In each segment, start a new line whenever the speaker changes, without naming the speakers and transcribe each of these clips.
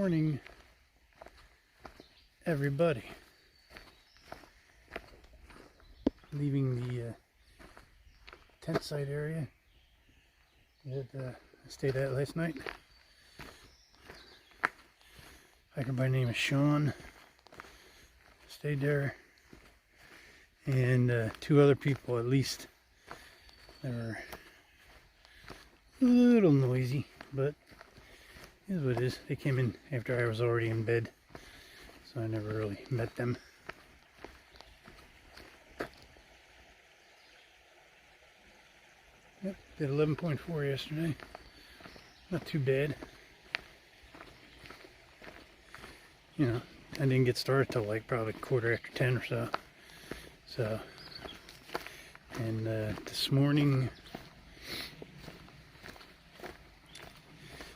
morning, everybody. Leaving the tent site area that I stayed at last night. Hiker by the name of Sean stayed there, and two other people at least. They were a little noisy, but it is what it is. They came in after I was already in bed, so I never really met them. Yep, did 11.4 yesterday. Not too bad. You know, I didn't get started till like probably 10:15 or so. And this morning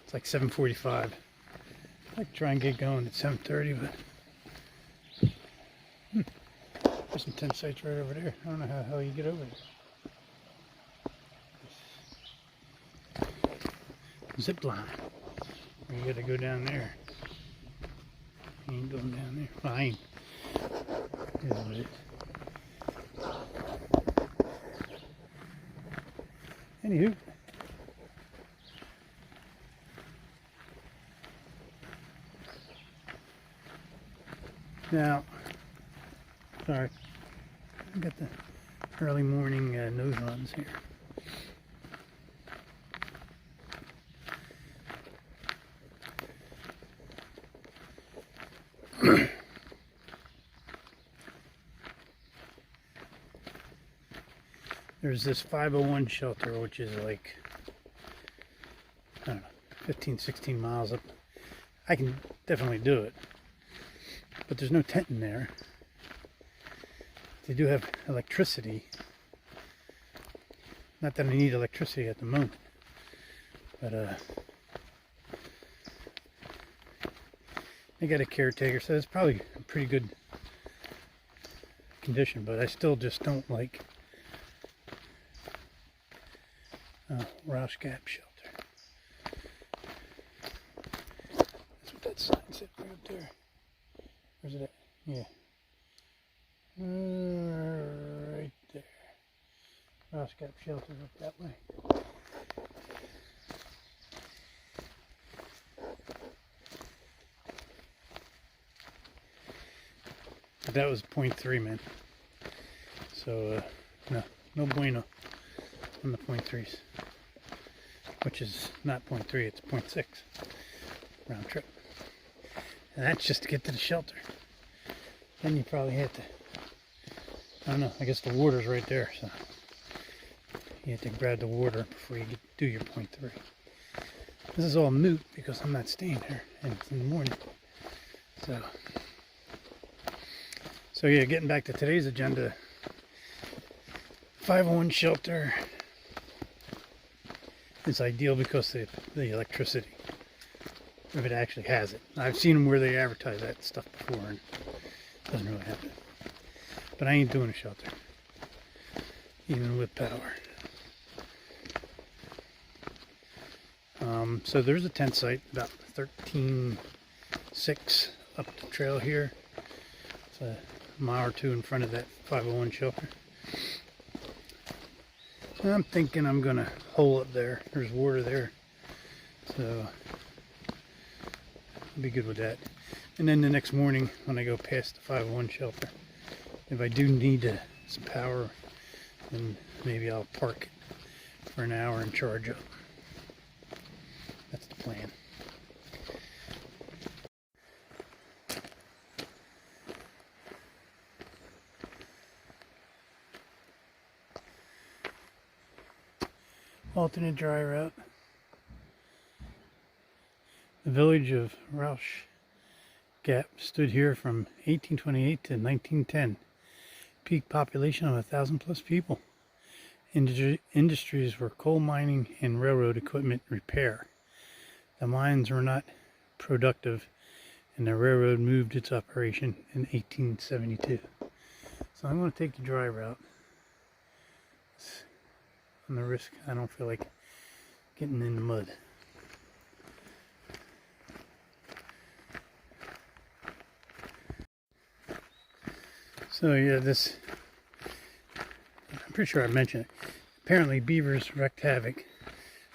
it's like 7:45. I'd like to try and get going at 7:30, but there's some tent sites right over there. I don't know how the hell you get over there. Zip line. You gotta go down there. You ain't going down there. Fine. Is what it is. Anywho. Now, sorry, I got the early morning nose runs here. There's this 501 shelter, which is like, I don't know, 15, 16 miles up. I can definitely do it, but there's no tent in there. They do have electricity. Not that I need electricity at the moment, but they got a caretaker, so it's probably a pretty good condition, but I still just don't like Roush Gap shelter. That's what that sign said right up there. Where's it at? Yeah. Right there. Roush Gap shelter up that way. But that was 0.3, man. So, no bueno on the 0.3s. Which is not 0.3, it's 0.6 round trip. And that's just to get to the shelter. Then you probably have to, I don't know, I guess the water's right there, so you have to grab the water before you do your 0.3. This is all moot because I'm not staying there and it's in the morning. So yeah, getting back to today's agenda, 501 shelter is ideal because of the electricity, if it actually has it. I've seen them where they advertise that stuff before and it doesn't really happen. But I ain't doing a shelter, even with power. So there's a tent site about 13.6 up the trail here. It's a mile or two in front of that 501 shelter. I'm thinking I'm gonna hole up there. There's water there, so I'll be good with that. And then the next morning when I go past the 501 shelter, if I do need some power, then maybe I'll park it for an hour and charge up. That's the plan. Alternate dry route. The village of Roush Gap stood here from 1828 to 1910. Peak population of 1,000 plus people. Industries were coal mining and railroad equipment repair. The mines were not productive and the railroad moved its operation in 1872. So I'm going to take the dry route. On the risk, I don't feel like getting in the mud. So yeah, this, I'm pretty sure I mentioned it. Apparently beavers wreaked havoc,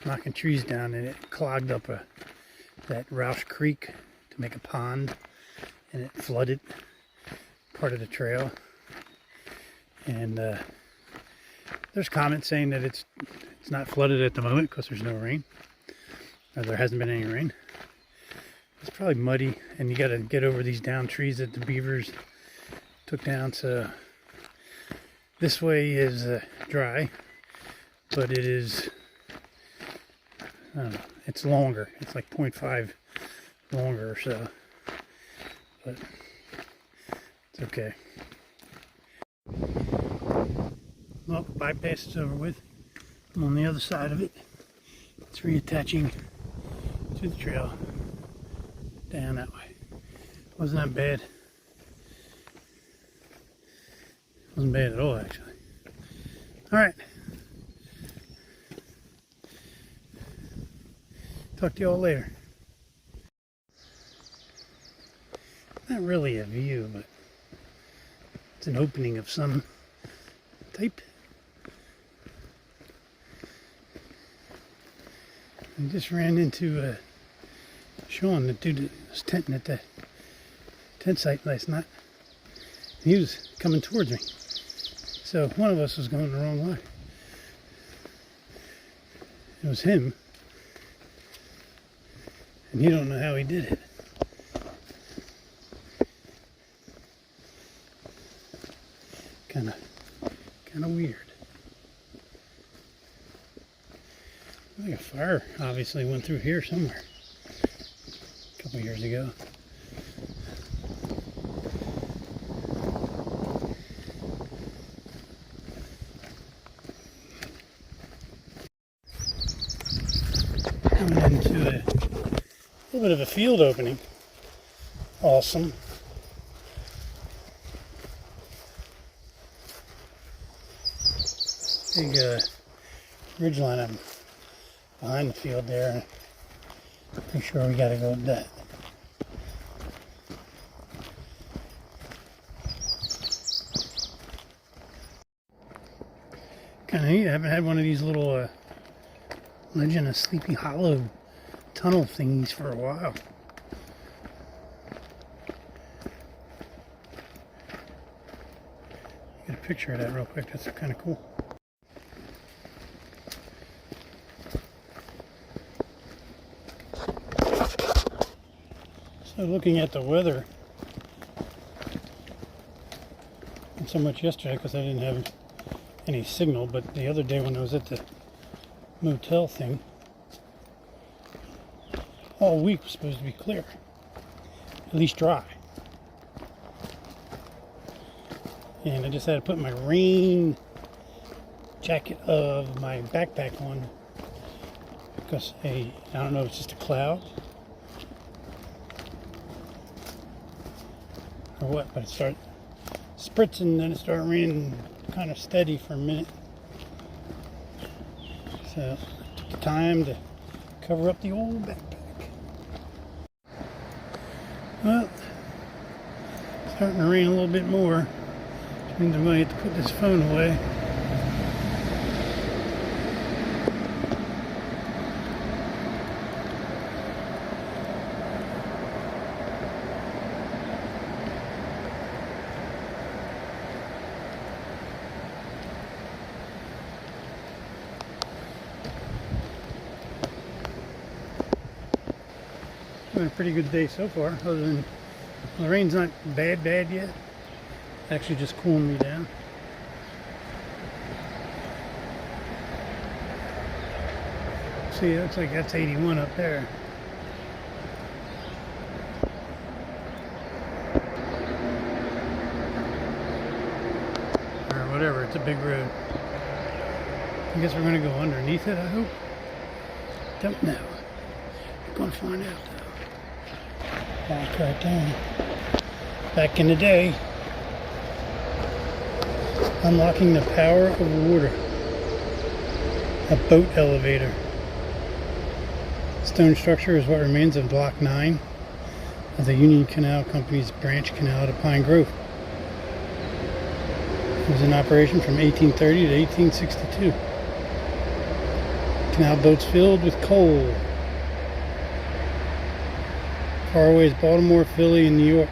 knocking trees down, and it clogged up that Roush Creek to make a pond, and it flooded part of the trail. And there's comments saying that it's not flooded at the moment because there's no rain, or there hasn't been any rain. It's probably muddy, and you got to get over these down trees that the beavers took down. So this way is dry, but it is, I don't know, it's longer. It's like 0.5 longer or so, but it's okay. Well, bypass is over with. I'm on the other side of it. It's reattaching to the trail down that way. Wasn't that bad. Wasn't bad at all, actually. Alright. Talk to you all later. Not really a view, but it's an opening of some type. I just ran into Sean, the dude that was tenting at the tent site last night. He was coming towards me. So one of us was going the wrong way. It was him. And you don't know how he did it. Kinda weird. I think a fire obviously went through here somewhere a couple years ago. Coming into a little bit of a field opening. Awesome. Big ridgeline up behind the field there. Pretty sure we gotta go with that. Kind of neat. I haven't had one of these little Legend of Sleepy Hollow tunnel thingies for a while. Get a picture of that real quick. That's kind of cool. So looking at the weather, not so much yesterday because I didn't have any signal, but the other day when I was at the motel thing, all week was supposed to be clear, at least dry. And I just had to put my rain jacket of my backpack on because I don't know if it's just a cloud or what, but it started spritzing, then it started raining kind of steady for a minute. So I took the time to cover up the old backpack. Well, it's starting to rain a little bit more, which means I'm going to have to put this phone away. Been a pretty good day so far, other than the rain's not bad yet. Actually just cooling me down. See, it looks like that's 81 up there. Or whatever, it's a big road. I guess we're going to go underneath it, I hope. Don't know. We're going to find out though. Back right there. Back in the day. Unlocking the power of water. A boat elevator. Stone structure is what remains of Block 9 of the Union Canal Company's branch canal to Pine Grove. It was in operation from 1830 to 1862. Canal boats filled with coal. Far away as Baltimore, Philly, and New York.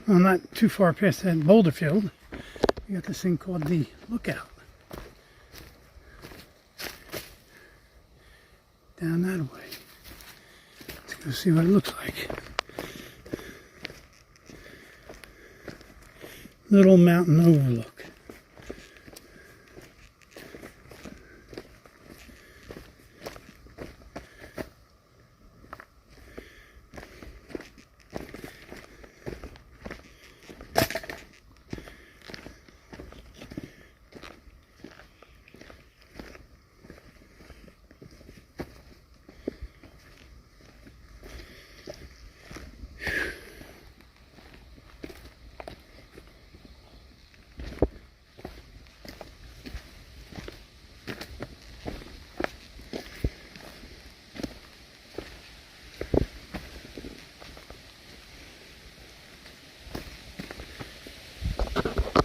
Well, not too far past that boulder field, we got this thing called the Lookout. Down that way. Let's go see what it looks like. Little mountain overlook.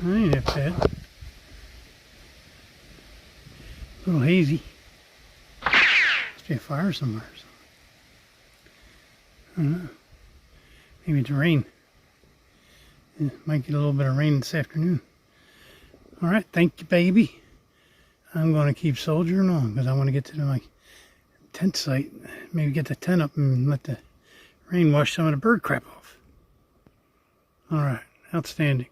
That ain't that bad. A little hazy. Must be a fire somewhere or something. I don't know. Maybe it's rain. Might get a little bit of rain this afternoon. Alright, thank you, baby. I'm going to keep soldiering on because I want to get to my tent site. Maybe get the tent up and let the rain wash some of the bird crap off. Alright, outstanding.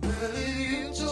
Well, if you